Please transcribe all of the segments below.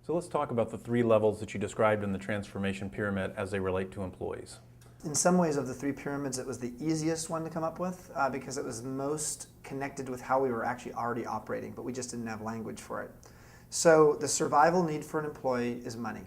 So let's talk about the three levels that you described in the transformation pyramid as they relate to employees. In some ways, of the three pyramids, it was the easiest one to come up with because it was most connected with how we were actually already operating, but we just didn't have language for it. So the survival need for an employee is money,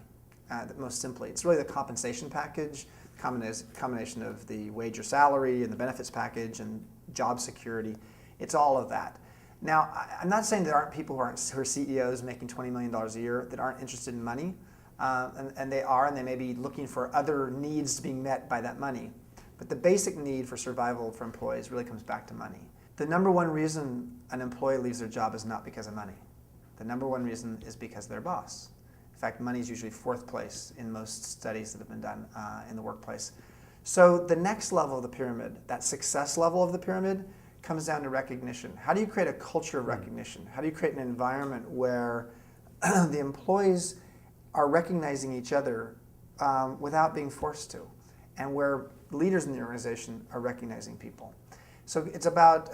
most simply. It's really the compensation package, combination of the wage or salary and the benefits package and job security. It's all of that. Now, I'm not saying there aren't people who are CEOs making $20 million a year that aren't interested in money. And they are, and they may be looking for other needs being met by that money. But the basic need for survival for employees really comes back to money. The number one reason an employee leaves their job is not because of money. The number one reason is because of their boss. In fact, money is usually fourth place in most studies that have been done in the workplace. So the next level of the pyramid, that success level of the pyramid, comes down to recognition. How do you create a culture of recognition? How do you create an environment where the employees are recognizing each other without being forced to, and where leaders in the organization are recognizing people? So it's about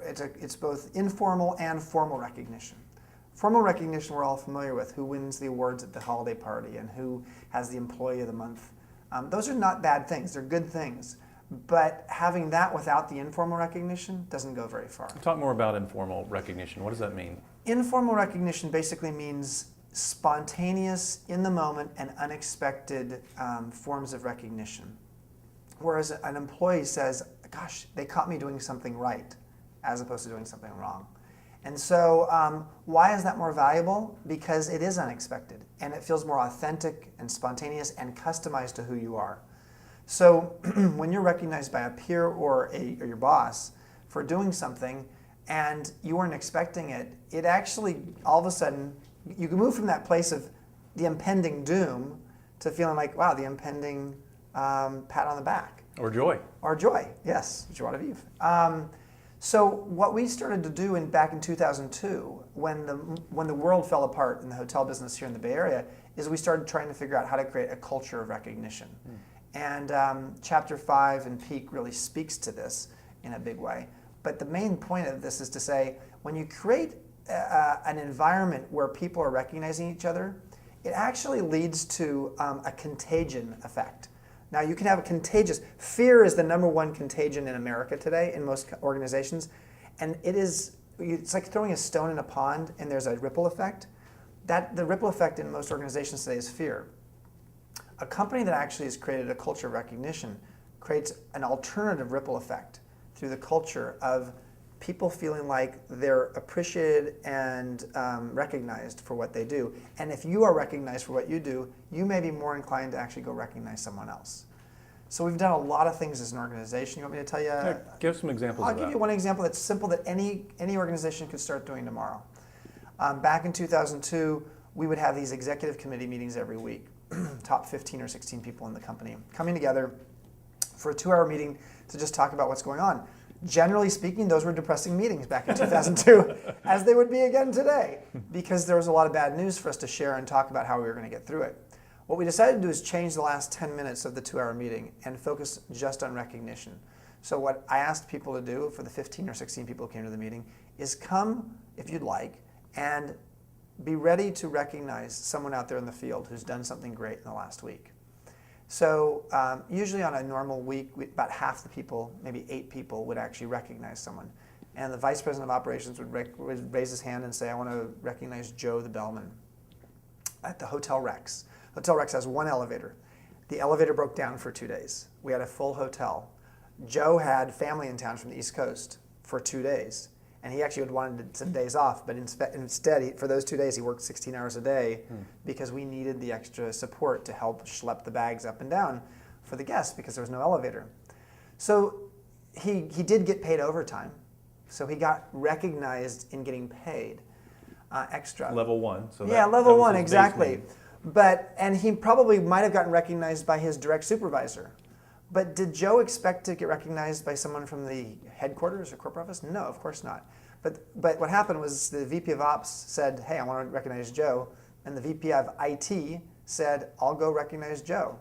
it's both informal and formal recognition. Formal recognition we're all familiar with: who wins the awards at the holiday party and who has the employee of the month. Those are not bad things; they're good things. But having that without the informal recognition doesn't go very far. Talk more about informal recognition. What does that mean? Informal recognition basically means spontaneous, in the moment, and unexpected forms of recognition. Whereas an employee says, gosh, they caught me doing something right, as opposed to doing something wrong. And so why is that more valuable? Because it is unexpected, and it feels more authentic and spontaneous and customized to who you are. So when you're recognized by a peer or your boss for doing something, and you weren't expecting it, it actually, all of a sudden, you can move from that place of the impending doom to feeling like, wow, the impending pat on the back. Or joy. Or joy, yes, joie de vivre. So what we started to do back in 2002, when the world fell apart in the hotel business here in the Bay Area, is we started trying to figure out how to create a culture of recognition. And Chapter 5 in Peak really speaks to this in a big way. But the main point of this is to say, when you create an environment where people are recognizing each other, it actually leads to a contagion effect. Now, you can have a contagious, fear is the number one contagion in America today in most organizations, and it's like throwing a stone in a pond and there's a ripple effect. The ripple effect in most organizations today is fear. A company that actually has created a culture of recognition creates an alternative ripple effect through the culture of people feeling like they're appreciated and recognized for what they do. And if you are recognized for what you do, you may be more inclined to actually go recognize someone else. So we've done a lot of things as an organization. You want me to tell you? Yeah, give some examples I'll of give that. you one example that's simple that any organization could start doing tomorrow. Back in 2002, we would have these executive committee meetings every week. Top 15 or 16 people in the company coming together for a 2-hour meeting to just talk about what's going on. Generally speaking, those were depressing meetings back in 2002, as they would be again today, because there was a lot of bad news for us to share and talk about how we were going to get through it. What we decided to do is change the last 10 minutes of the 2-hour meeting and focus just on recognition. So what I asked people to do for the 15 or 16 people who came to the meeting is come, if you'd like, and be ready to recognize someone out there in the field who's done something great in the last week. So usually on a normal week, about half the people, maybe 8 people, would actually recognize someone. And the vice president of operations would raise his hand and say, I want to recognize Joe the bellman at the Hotel Rex. Hotel Rex has one elevator. The elevator broke down for 2 days. We had a full hotel. Joe had family in town from the East Coast for 2 days. And he actually had wanted some days off, but instead, for those 2 days, he worked 16 hours a day because we needed the extra support to help schlep the bags up and down for the guests because there was no elevator. So he did get paid overtime. So he got recognized in getting paid extra. Level 1. So yeah, level 1, exactly. And he probably might have gotten recognized by his direct supervisor. But did Joe expect to get recognized by someone from the headquarters or corporate office? No, of course not. But what happened was the VP of Ops said, hey, I want to recognize Joe. And the VP of IT said, I'll go recognize Joe.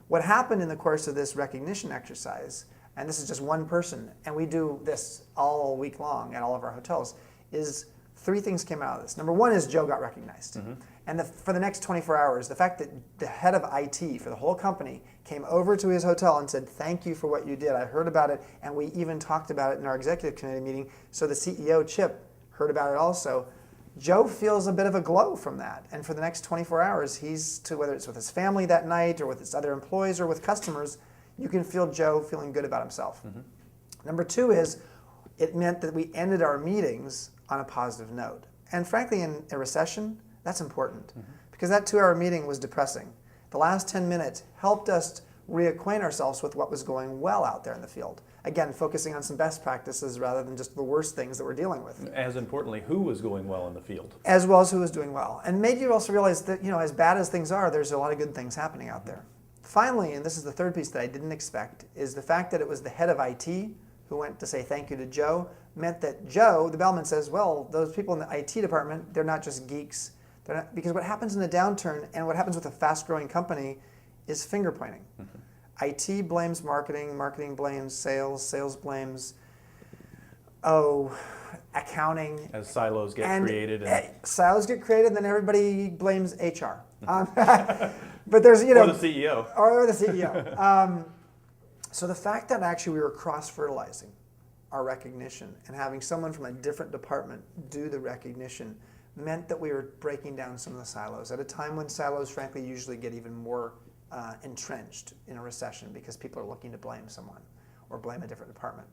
What happened in the course of this recognition exercise, and this is just one person, and we do this all week long at all of our hotels, is Three things came out of this. Number one is Joe got recognized. And for the next 24 hours, the fact that the head of IT for the whole company came over to his hotel and said, thank you for what you did. I heard about it, and we even talked about it in our executive committee meeting. So the CEO, Chip, heard about it also. Joe feels a bit of a glow from that. And for the next 24 hours, whether it's with his family that night or with his other employees or with customers, you can feel Joe feeling good about himself. Number two is it meant that we ended our meetings on a positive note. And frankly, in a recession, that's important because that 2-hour meeting was depressing. The last 10 minutes helped us reacquaint ourselves with what was going well out there in the field. Again, focusing on some best practices rather than just the worst things that we're dealing with. As importantly, who was going well in the field? As well as who was doing well. And made you also realize that, as bad as things are, there's a lot of good things happening out there. Finally, and this is the third piece that I didn't expect, is the fact that it was the head of IT who went to say thank you to Joe, meant that Joe, the bellman, says, well, those people in the IT department, they're not just geeks. Because what happens in a downturn and what happens with a fast-growing company is finger pointing. IT blames marketing, marketing blames sales, sales blames, accounting. As silos get created. Silos get created, then everybody blames HR. But there's, Or the CEO. Or the CEO. So the fact that actually we were cross-fertilizing our recognition and having someone from a different department do the recognition meant that we were breaking down some of the silos at a time when silos, frankly, usually get even more entrenched in a recession because people are looking to blame someone or blame a different department.